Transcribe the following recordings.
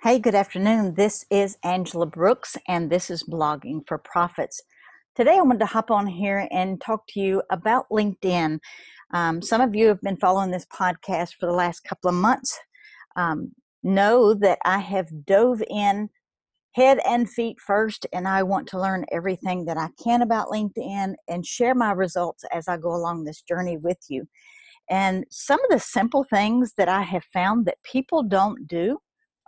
Hey, good afternoon. This is Angela Brooks, and this is Blogging for Profits. Today, I wanted to hop on here and talk to you about LinkedIn. Some of you have been following this podcast for the last couple of months. Know that I have dove in head and feet first, and I want to learn everything that I can about LinkedIn and share my results as I go along this journey with you. And some of the simple things that I have found that people don't do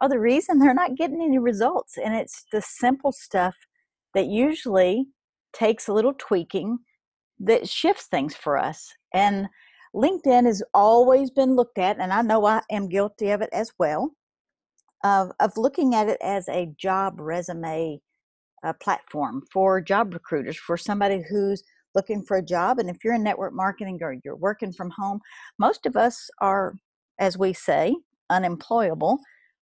are the reason they're not getting any results. And it's the simple stuff that usually takes a little tweaking that shifts things for us. And LinkedIn has always been looked at, and I know I am guilty of it as well, of looking at it as a job resume platform for job recruiters, for somebody who's looking for a job. And if you're in network marketing or you're working from home, most of us are, as we say, unemployable,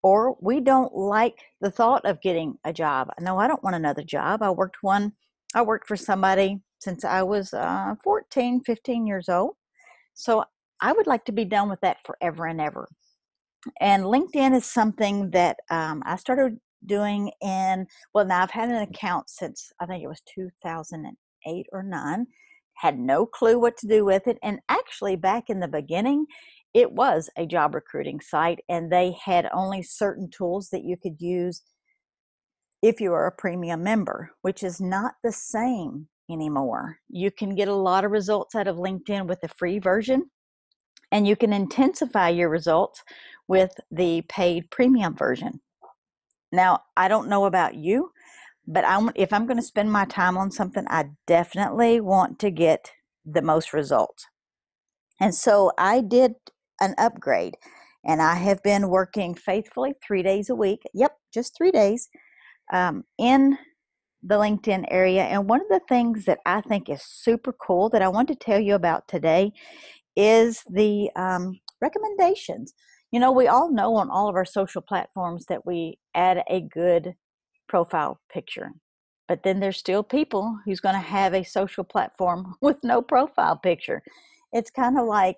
or we don't like the thought of getting a job. No, I don't want another job. I worked for somebody since I was 14, 15 years old. So I would like to be done with that forever and ever. And LinkedIn is something that I started doing now I've had an account since I think it was 2008 or 9. Had no clue what to do with it. And actually, back in the beginning, it was a job recruiting site, and they had only certain tools that you could use if you are a premium member, which is not the same anymore. You can get a lot of results out of LinkedIn with the free version, and you can intensify your results with the paid premium version. Now, I don't know about you, but if I'm going to spend my time on something, I definitely want to get the most results. And so I did an upgrade, and I have been working faithfully 3 days a week. Yep, just 3 days in the LinkedIn area. And one of the things that I think is super cool that I want to tell you about today is the recommendations. You know, we all know on all of our social platforms that we add a good profile picture, but then there's still people who's going to have a social platform with no profile picture. It's kind of like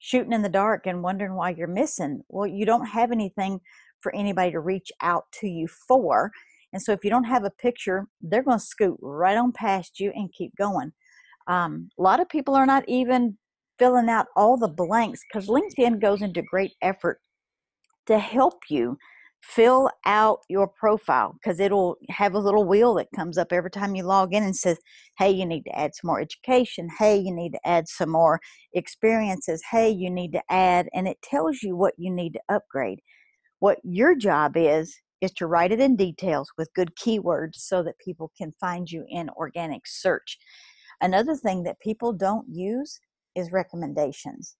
shooting in the dark and wondering why you're missing. Well, you don't have anything for anybody to reach out to you for. And so if you don't have a picture, they're going to scoot right on past you and keep going. A lot of people are not even filling out all the blanks because LinkedIn goes into great effort to help you fill out your profile, because it'll have a little wheel that comes up every time you log in and says, hey, you need to add some more education. Hey, you need to add some more experiences. Hey, you need to add, and it tells you what you need to upgrade. What your job is to write it in details with good keywords so that people can find you in organic search. Another thing that people don't use is recommendations.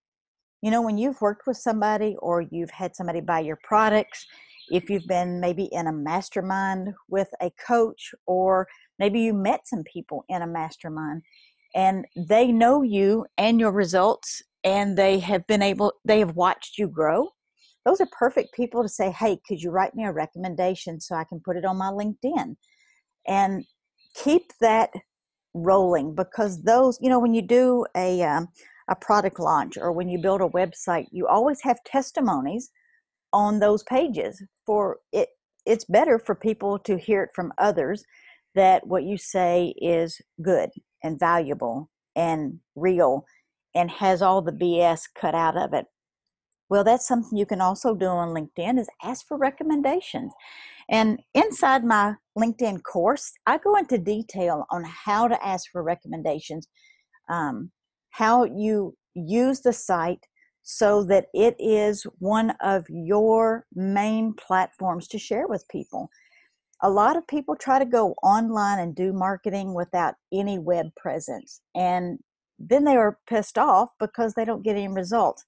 You know, when you've worked with somebody or you've had somebody buy your products, if you've been maybe in a mastermind with a coach, or maybe you met some people in a mastermind and they know you and your results, and they have watched you grow. Those are perfect people to say, hey, could you write me a recommendation so I can put it on my LinkedIn? And keep that rolling, because those, you know, when you do a product launch or when you build a website, you always have testimonies on those pages. For it, it's better for people to hear it from others that what you say is good and valuable and real and has all the BS cut out of it. Well, that's something you can also do on LinkedIn, is ask for recommendations. And inside my LinkedIn course, I go into detail on how to ask for recommendations, how you use the site so that it is one of your main platforms to share with people. A lot of people try to go online and do marketing without any web presence, and then they are pissed off because they don't get any results.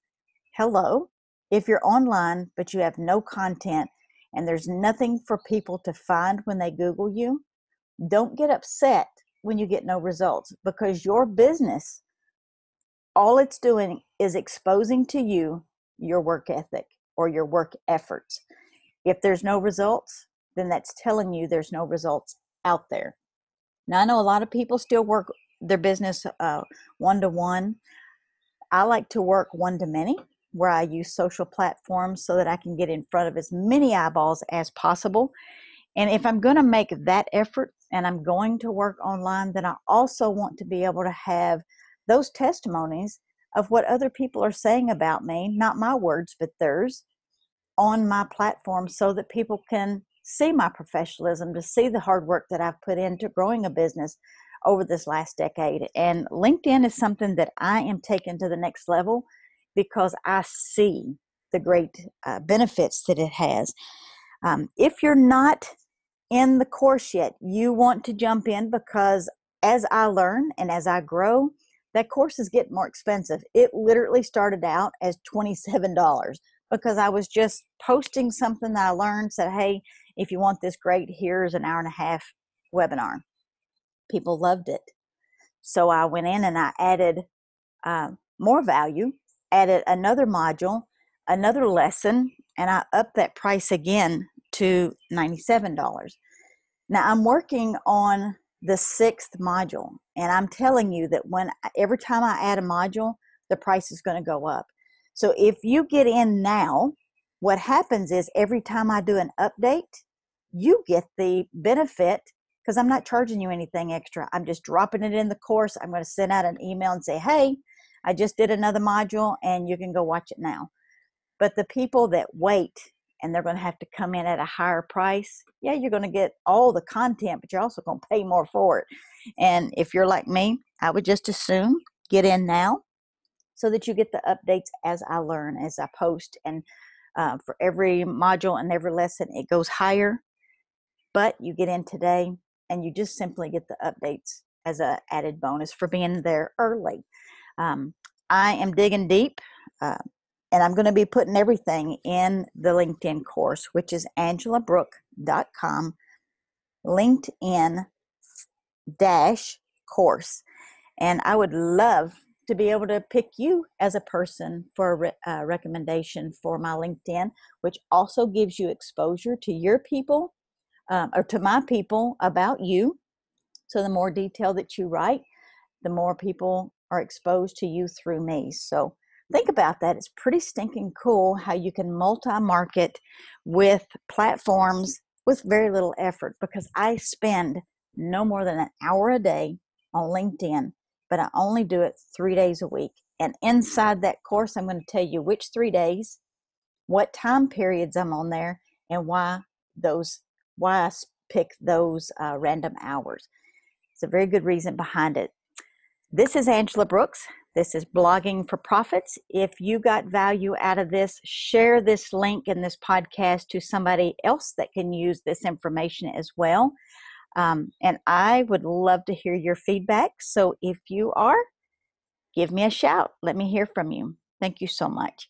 Hello, if you're online but you have no content and there's nothing for people to find when they Google you, don't get upset when you get no results, because your business, all it's doing is exposing to you your work ethic or your work efforts. If there's no results, then that's telling you there's no results out there. Now, I know a lot of people still work their business one-to-one. I like to work one-to-many. where I use social platforms so that I can get in front of as many eyeballs as possible. And if I'm going to make that effort and I'm going to work online, then I also want to be able to have those testimonies of what other people are saying about me, not my words, but theirs, on my platform so that people can see my professionalism, to see the hard work that I've put into growing a business over this last decade. And LinkedIn is something that I am taking to the next level because I see the great benefits that it has. If you're not in the course yet, you want to jump in, because as I learn and as I grow, that course is getting more expensive. It literally started out as $27 because I was just posting something that I learned, said, hey, if you want this, great, here's an hour and a half webinar. People loved it. So I went in and I added more value, added another module, another lesson, and I upped that price again to $97. Now I'm working on the 6th module, and I'm telling you that every time I add a module, the price is going to go up. So if you get in now, what happens is every time I do an update, you get the benefit, because I'm not charging you anything extra. I'm just dropping it in the course. I'm going to send out an email and say, hey, I just did another module and you can go watch it now. But the people that wait and they're going to have to come in at a higher price, yeah, you're going to get all the content, but you're also going to pay more for it. And if you're like me, I would just assume get in now so that you get the updates as I learn, as I post. And for every module and every lesson, it goes higher. But you get in today and you just simply get the updates as an added bonus for being there early. I am digging deep. And I'm going to be putting everything in the LinkedIn course, which is angelabrook.com, LinkedIn-course. And I would love to be able to pick you as a person for a recommendation for my LinkedIn, which also gives you exposure to your people, or to my people about you. So the more detail that you write, the more people are exposed to you through me. So think about that. It's pretty stinking cool how you can multi-market with platforms with very little effort, because I spend no more than an hour a day on LinkedIn, but I only do it 3 days a week. And inside that course, I'm going to tell you which 3 days, what time periods I'm on there, and why I pick those random hours. It's a very good reason behind it. This is Angela Brooks. This is Blogging for Profits. If you got value out of this, share this link in this podcast to somebody else that can use this information as well. And I would love to hear your feedback. So if you are, give me a shout. Let me hear from you. Thank you so much.